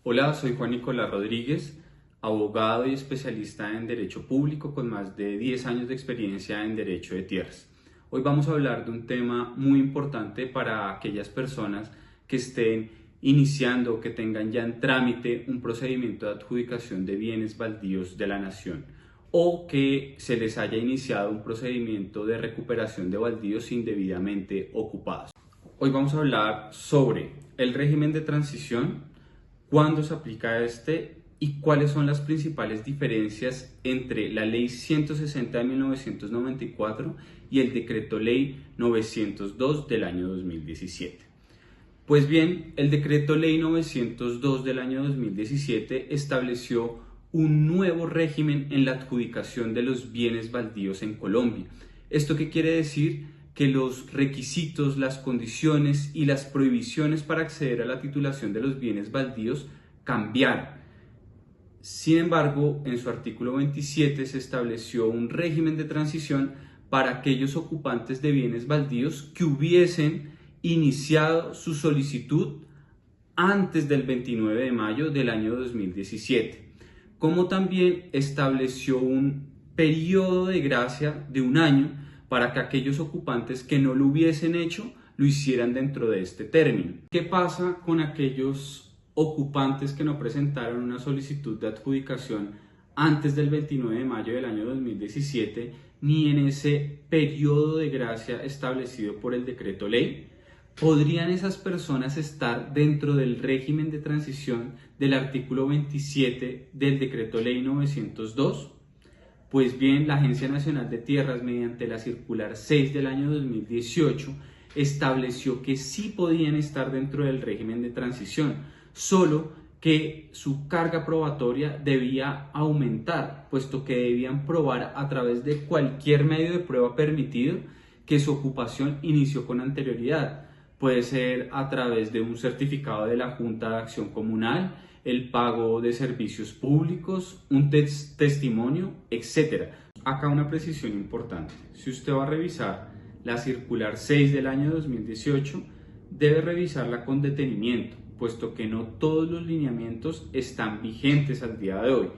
Hola, soy Juan Nicolás Rodríguez, abogado y especialista en Derecho Público con más de 10 años de experiencia en Derecho de Tierras. Hoy vamos a hablar de un tema muy importante para aquellas personas que estén iniciando o que tengan ya en trámite un procedimiento de adjudicación de bienes baldíos de la nación o que se les haya iniciado un procedimiento de recuperación de baldíos indebidamente ocupados. Hoy vamos a hablar sobre el régimen de transición, cuándo se aplica este y cuáles son las principales diferencias entre la Ley 160 de 1994 y el Decreto Ley 902 del año 2017. Pues bien, el Decreto Ley 902 del año 2017 estableció un nuevo régimen en la adjudicación de los bienes baldíos en Colombia. ¿Esto qué quiere decir? Que los requisitos, las condiciones y las prohibiciones para acceder a la titulación de los bienes baldíos cambiaron. Sin embargo, en su artículo 27 se estableció un régimen de transición para aquellos ocupantes de bienes baldíos que hubiesen iniciado su solicitud antes del 29 de mayo del año 2017, como también estableció un periodo de gracia de un año para que aquellos ocupantes que no lo hubiesen hecho lo hicieran dentro de este término. ¿Qué pasa con aquellos ocupantes que no presentaron una solicitud de adjudicación antes del 29 de mayo del año 2017 ni en ese periodo de gracia establecido por el decreto ley? ¿Podrían esas personas estar dentro del régimen de transición del artículo 27 del decreto ley 902? Pues bien, la Agencia Nacional de Tierras, mediante la circular 6 del año 2018, estableció que sí podían estar dentro del régimen de transición, solo que su carga probatoria debía aumentar, puesto que debían probar a través de cualquier medio de prueba permitido que su ocupación inició con anterioridad. Puede ser a través de un certificado de la Junta de Acción Comunal, el pago de servicios públicos, un testimonio, etc. Acá una precisión importante. Si usted va a revisar la circular 6 del año 2018, debe revisarla con detenimiento, puesto que no todos los lineamientos están vigentes al día de hoy.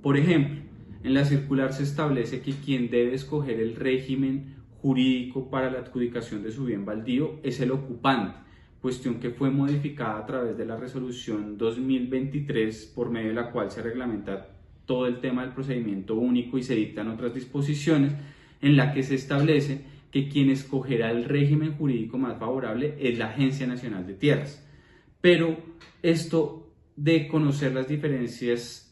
Por ejemplo, en la circular se establece que quien debe escoger el régimen jurídico para la adjudicación de su bien baldío es el ocupante, cuestión que fue modificada a través de la resolución 2023, por medio de la cual se reglamenta todo el tema del procedimiento único y se dictan otras disposiciones, en la que se establece que quien escogerá el régimen jurídico más favorable es la Agencia Nacional de Tierras. Pero esto de conocer las diferencias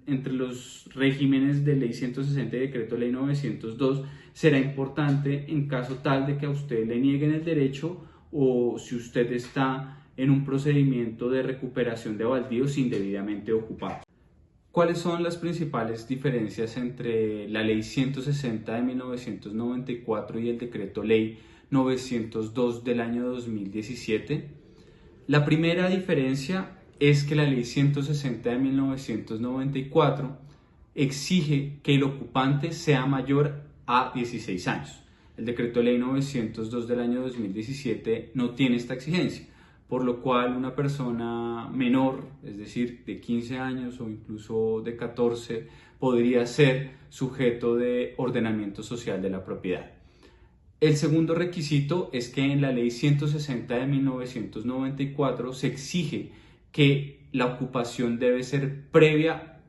entre los regímenes de Ley 160 y Decreto Ley 902 será importante en caso tal de que a usted le nieguen el derecho o si usted está en un procedimiento de recuperación de baldíos indebidamente ocupados. ¿Cuáles son las principales diferencias entre la Ley 160 de 1994 y el Decreto Ley 902 del año 2017? La primera diferencia es que la Ley 160 de 1994 exige que el ocupante sea mayor a 16 años. El Decreto Ley 902 del año 2017 no tiene esta exigencia, por lo cual una persona menor, es decir, de 15 años o incluso de 14, podría ser sujeto de ordenamiento social de la propiedad. El segundo requisito es que en la Ley 160 de 1994 se exige que la ocupación debe ser previa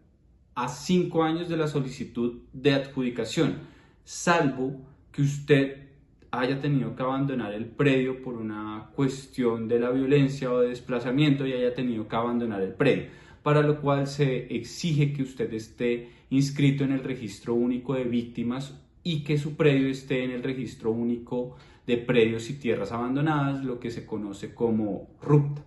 a 5 años de la solicitud de adjudicación, salvo que usted haya tenido que abandonar el predio por una cuestión de la violencia o de desplazamiento y haya tenido que abandonar el predio, para lo cual se exige que usted esté inscrito en el Registro Único de Víctimas y que su predio esté en el Registro Único de Predios y Tierras Abandonadas, lo que se conoce como RUPTA.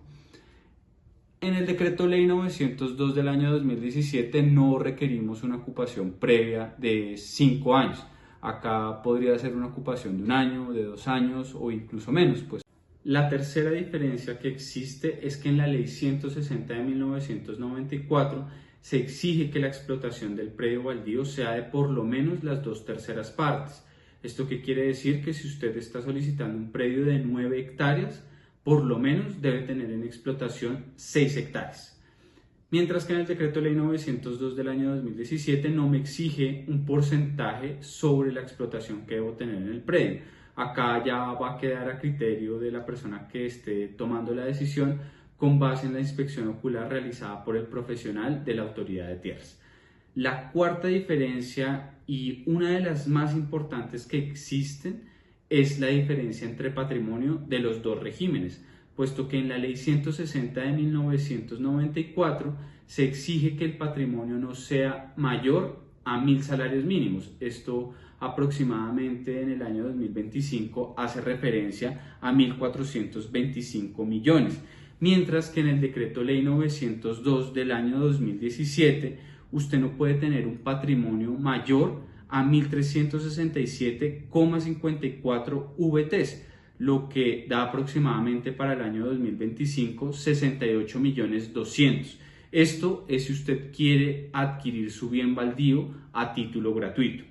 En el Decreto Ley 902 del año 2017 no requerimos una ocupación previa de 5 años. Acá podría ser una ocupación de 1 año, de 2 años o incluso menos. Pues. La tercera diferencia que existe es que en la Ley 160 de 1994 se exige que la explotación del predio baldío sea de por lo menos las 2/3 partes. ¿Esto qué quiere decir? Que si usted está solicitando un predio de 9 hectáreas, por lo menos debe tener en explotación 6 hectáreas. Mientras que en el decreto ley 902 del año 2017 no me exige un porcentaje sobre la explotación que debo tener en el predio. Acá ya va a quedar a criterio de la persona que esté tomando la decisión con base en la inspección ocular realizada por el profesional de la autoridad de tierras. La cuarta diferencia y una de las más importantes que existen es la diferencia entre patrimonio de los dos regímenes, puesto que en la Ley 160 de 1994 se exige que el patrimonio no sea mayor a 1.000 salarios mínimos. Esto aproximadamente en el año 2025 hace referencia a 1.425 millones, mientras que en el decreto ley 902 del año 2017 usted no puede tener un patrimonio mayor a 1.367,54 VTs, lo que da aproximadamente para el año 2025 68.200.000. Esto es si usted quiere adquirir su bien baldío a título gratuito.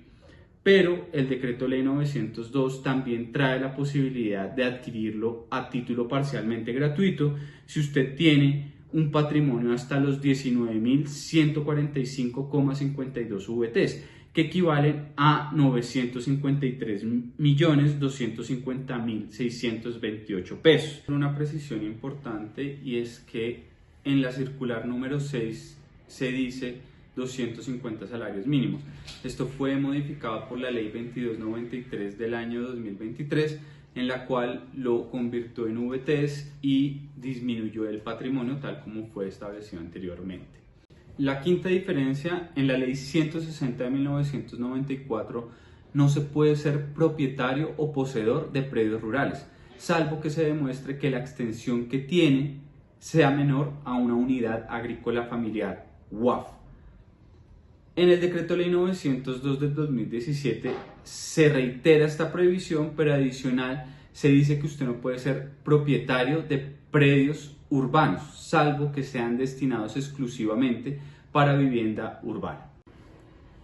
Pero el decreto ley 902 también trae la posibilidad de adquirirlo a título parcialmente gratuito si usted tiene un patrimonio hasta los 19.145,52 VTs, que equivalen a 953.250.628 pesos. Una precisión importante, y es que en la circular número 6 se dice 250 salarios mínimos. Esto fue modificado por la ley 2293 del año 2023, en la cual lo convirtió en VTs y disminuyó el patrimonio tal como fue establecido anteriormente. La quinta diferencia: en la ley 160 de 1994 no se puede ser propietario o poseedor de predios rurales, salvo que se demuestre que la extensión que tiene sea menor a una unidad agrícola familiar, UAF. En el decreto ley 902 del 2017 se reitera esta prohibición, pero adicional se dice que usted no puede ser propietario de predios urbanos, salvo que sean destinados exclusivamente para vivienda urbana.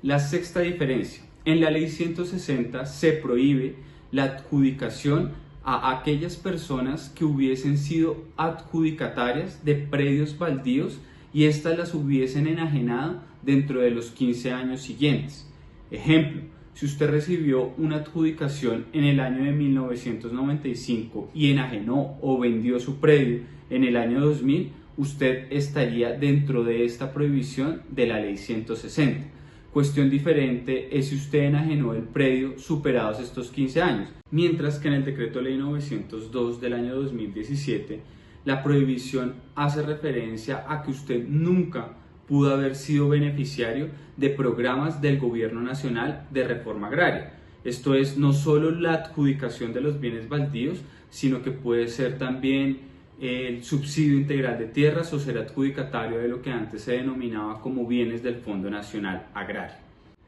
La sexta diferencia: en la ley 160 se prohíbe la adjudicación a aquellas personas que hubiesen sido adjudicatarias de predios baldíos y éstas las hubiesen enajenado dentro de los 15 años siguientes. Ejemplo: si usted recibió una adjudicación en el año de 1995 y enajenó o vendió su predio en el año 2000, usted estaría dentro de esta prohibición de la ley 160. Cuestión diferente es si usted enajenó el predio superados estos 15 años, mientras que en el decreto ley 902 del año 2017 la prohibición hace referencia a que usted nunca pudo haber sido beneficiario de programas del Gobierno Nacional de Reforma Agraria. Esto es no solo la adjudicación de los bienes baldíos, sino que puede ser también el subsidio integral de tierras o ser adjudicatario de lo que antes se denominaba como bienes del Fondo Nacional Agrario.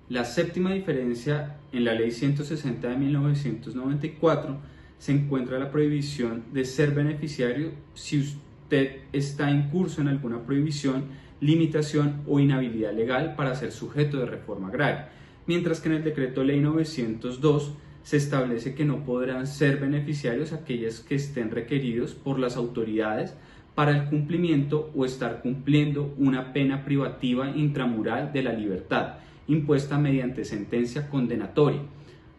La séptima diferencia: en la ley 160 de 1994 se encuentra la prohibición de ser beneficiario si usted está en curso en alguna prohibición, limitación o inhabilidad legal para ser sujeto de reforma agraria, mientras que en el decreto ley 902 se establece que no podrán ser beneficiarios aquellos que estén requeridos por las autoridades para el cumplimiento o estar cumpliendo una pena privativa intramural de la libertad impuesta mediante sentencia condenatoria.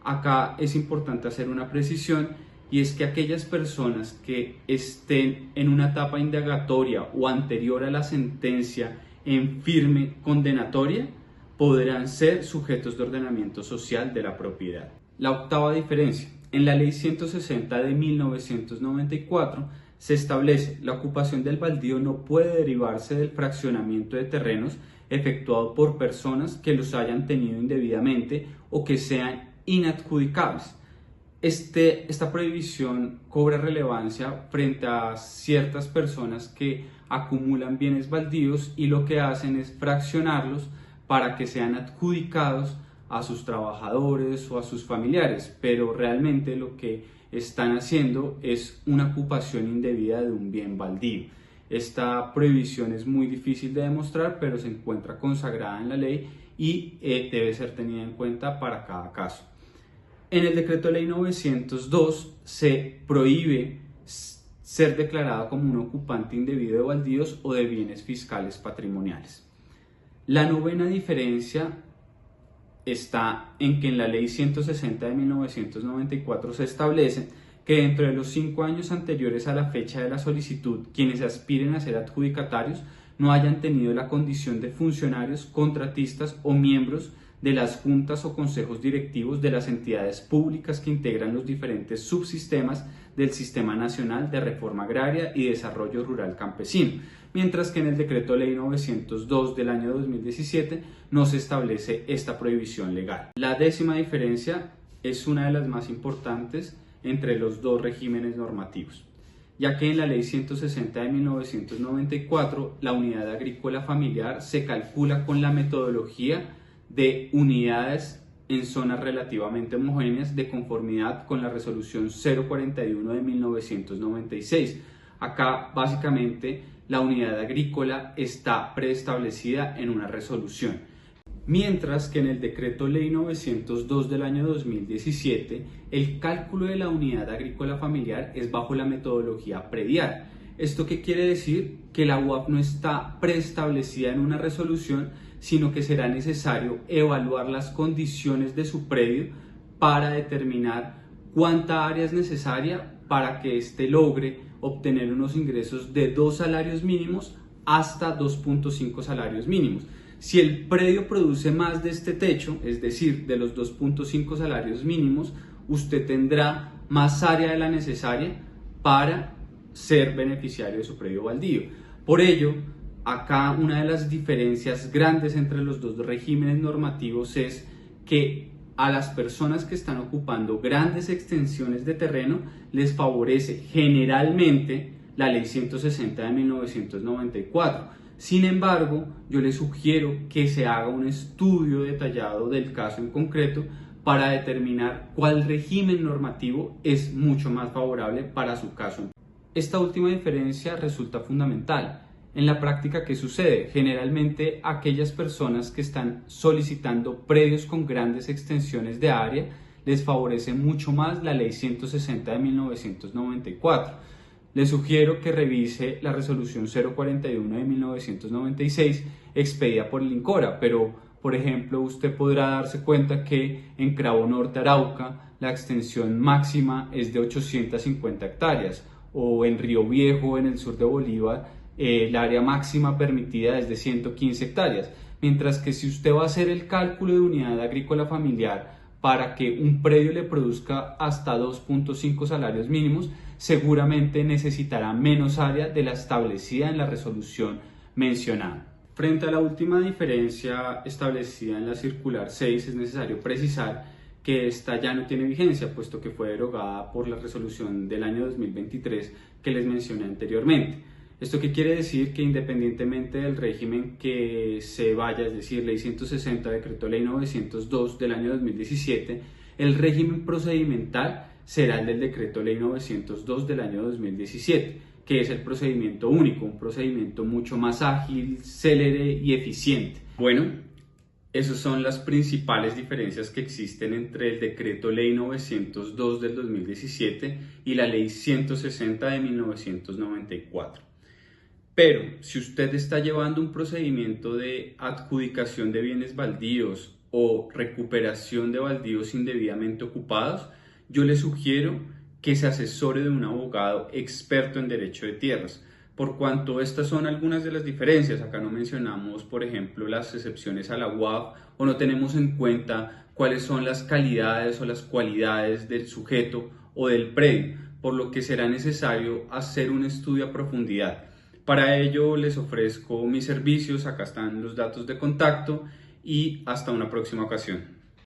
Acá es importante hacer una precisión, y es que aquellas personas que estén en una etapa indagatoria o anterior a la sentencia en firme condenatoria podrán ser sujetos de ordenamiento social de la propiedad. La octava diferencia: en la ley 160 de 1994 se establece la ocupación del baldío no puede derivarse del fraccionamiento de terrenos efectuado por personas que los hayan tenido indebidamente o que sean inadjudicables. Esta prohibición cobra relevancia frente a ciertas personas que acumulan bienes baldíos y lo que hacen es fraccionarlos para que sean adjudicados a sus trabajadores o a sus familiares, pero realmente lo que están haciendo es una ocupación indebida de un bien baldío. Esta prohibición es muy difícil de demostrar, pero se encuentra consagrada en la ley y debe ser tenida en cuenta para cada caso. En el decreto ley 902 se prohíbe ser declarada como un ocupante indebido de baldíos o de bienes fiscales patrimoniales. La novena diferencia está en que en la Ley 160 de 1994 se establece que dentro de los 5 años anteriores a la fecha de la solicitud, quienes aspiren a ser adjudicatarios no hayan tenido la condición de funcionarios, contratistas o miembros de las juntas o consejos directivos de las entidades públicas que integran los diferentes subsistemas del Sistema Nacional de Reforma Agraria y Desarrollo Rural Campesino, mientras que en el Decreto Ley 902 del año 2017 no se establece esta prohibición legal. La décima diferencia es una de las más importantes entre los dos regímenes normativos, ya que en la Ley 160 de 1994 la unidad agrícola familiar se calcula con la metodología de unidades en zonas relativamente homogéneas de conformidad con la resolución 041 de 1996. Acá básicamente la unidad agrícola está preestablecida en una resolución, mientras que en el decreto ley 902 del año 2017 el cálculo de la unidad agrícola familiar es bajo la metodología predial. ¿Esto qué quiere decir? Que la UAF no está preestablecida en una resolución, sino que será necesario evaluar las condiciones de su predio para determinar cuánta área es necesaria para que éste logre obtener unos ingresos de 2 salarios mínimos hasta 2.5 salarios mínimos. Si el predio produce más de este techo, es decir, de los 2.5 salarios mínimos, usted tendrá más área de la necesaria para ser beneficiario de su predio baldío. Por ello, acá una de las diferencias grandes entre los dos regímenes normativos es que a las personas que están ocupando grandes extensiones de terreno les favorece generalmente la Ley 160 de 1994. Sin embargo, yo les sugiero que se haga un estudio detallado del caso en concreto para determinar cuál régimen normativo es mucho más favorable para su caso. Esta última diferencia resulta fundamental. En la práctica, ¿qué sucede? Generalmente aquellas personas que están solicitando predios con grandes extensiones de área les favorece mucho más la Ley 160 de 1994. Les sugiero que revise la resolución 041 de 1996 expedida por el INCORA, pero por ejemplo usted podrá darse cuenta que en Cravo Norte, Arauca, la extensión máxima es de 850 hectáreas, o en Río Viejo, en el sur de Bolívar, el área máxima permitida es de 115 hectáreas, mientras que si usted va a hacer el cálculo de unidad agrícola familiar para que un predio le produzca hasta 2.5 salarios mínimos, seguramente necesitará menos área de la establecida en la resolución mencionada. Frente a la última diferencia establecida en la circular 6, es necesario precisar que esta ya no tiene vigencia, puesto que fue derogada por la resolución del año 2023 que les mencioné anteriormente. ¿Esto qué quiere decir? Que independientemente del régimen que se vaya, es decir, Ley 160, Decreto Ley 902 del año 2017, el régimen procedimental será el del Decreto Ley 902 del año 2017, que es el procedimiento único, un procedimiento mucho más ágil, célere y eficiente. Bueno, esas son las principales diferencias que existen entre el Decreto Ley 902 del 2017 y la Ley 160 de 1994. Pero si usted está llevando un procedimiento de adjudicación de bienes baldíos o recuperación de baldíos indebidamente ocupados, yo le sugiero que se asesore de un abogado experto en derecho de tierras, por cuanto estas son algunas de las diferencias. Acá no mencionamos, por ejemplo, las excepciones a la UAF, o no tenemos en cuenta cuáles son las calidades o las cualidades del sujeto o del predio, por lo que será necesario hacer un estudio a profundidad. Para ello les ofrezco mis servicios, acá están los datos de contacto y hasta una próxima ocasión.